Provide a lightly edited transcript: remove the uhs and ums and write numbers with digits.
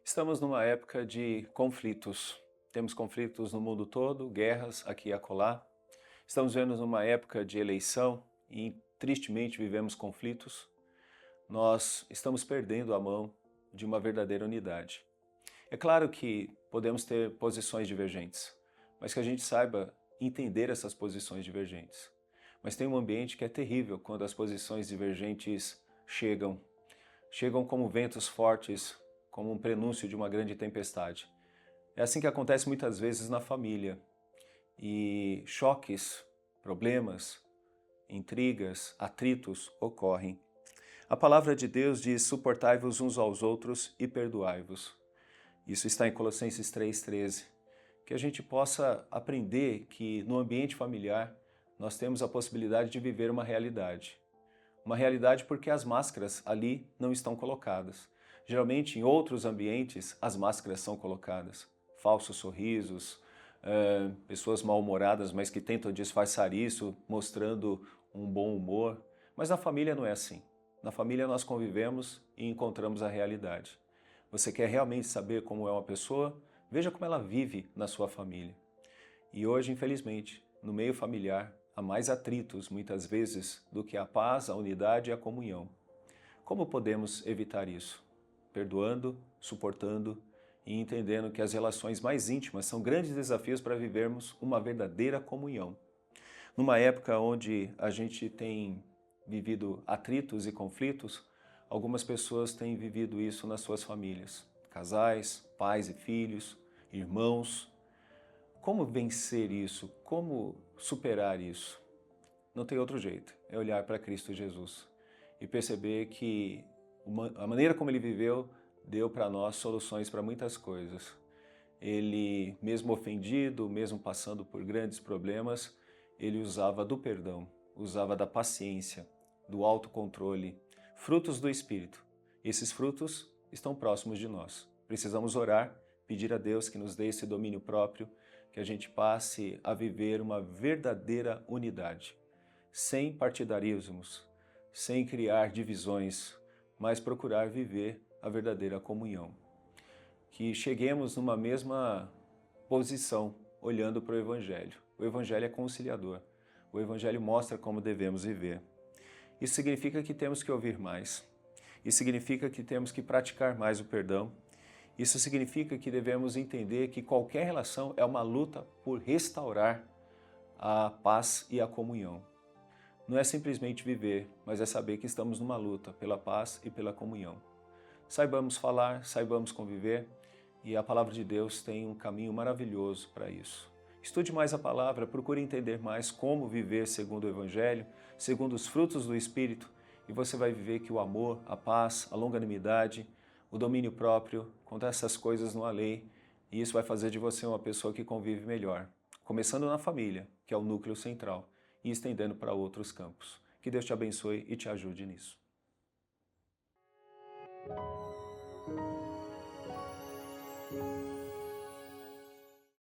Estamos numa época de conflitos. Temos conflitos no mundo todo, guerras aqui e acolá. Estamos vendo numa época de eleição e tristemente vivemos conflitos. Nós estamos perdendo a mão de uma verdadeira unidade. É claro que podemos ter posições divergentes, mas que a gente saiba entender essas posições divergentes. Mas tem um ambiente que é terrível quando as posições divergentes chegam como ventos fortes, como um prenúncio de uma grande tempestade. É assim que acontece muitas vezes na família. E choques, problemas, intrigas, atritos ocorrem. A palavra de Deus diz: suportai-vos uns aos outros e perdoai-vos. Isso está em Colossenses 3,13. Que a gente possa aprender que no ambiente familiar nós temos a possibilidade de viver uma realidade. Uma realidade porque as máscaras ali não estão colocadas. Geralmente, em outros ambientes, as máscaras são colocadas. Falsos sorrisos, pessoas mal-humoradas, mas que tentam disfarçar isso, mostrando um bom humor. Mas na família não é assim. Na família nós convivemos e encontramos a realidade. Você quer realmente saber como é uma pessoa? Veja como ela vive na sua família. E hoje, infelizmente, no meio familiar, há mais atritos, muitas vezes, do que a paz, a unidade e a comunhão. Como podemos evitar isso? Perdoando, suportando e entendendo que as relações mais íntimas são grandes desafios para vivermos uma verdadeira comunhão. Numa época onde a gente tem vivido atritos e conflitos, algumas pessoas têm vivido isso nas suas famílias. Casais, pais e filhos, irmãos. Como vencer isso? Como superar isso? Não tem outro jeito, é olhar para Cristo Jesus e perceber que a maneira como ele viveu deu para nós soluções para muitas coisas. Ele, mesmo ofendido, mesmo passando por grandes problemas, ele usava do perdão, usava da paciência, do autocontrole, frutos do Espírito. Esses frutos estão próximos de nós. Precisamos orar, pedir a Deus que nos dê esse domínio próprio, que a gente passe a viver uma verdadeira unidade, sem partidarismos, sem criar divisões, mas procurar viver a verdadeira comunhão. Que cheguemos numa mesma posição, olhando para o Evangelho. O Evangelho é conciliador. O Evangelho mostra como devemos viver. Isso significa que temos que ouvir mais. Isso significa que temos que praticar mais o perdão. Isso significa que devemos entender que qualquer relação é uma luta por restaurar a paz e a comunhão. Não é simplesmente viver, mas é saber que estamos numa luta pela paz e pela comunhão. Saibamos falar, saibamos conviver, e a palavra de Deus tem um caminho maravilhoso para isso. Estude mais a palavra, procure entender mais como viver segundo o Evangelho, segundo os frutos do Espírito, e você vai viver que o amor, a paz, a longanimidade, o domínio próprio, contra essas coisas não há lei, e isso vai fazer de você uma pessoa que convive melhor. Começando na família, que é o núcleo central, e estendendo para outros campos. Que Deus te abençoe e te ajude nisso.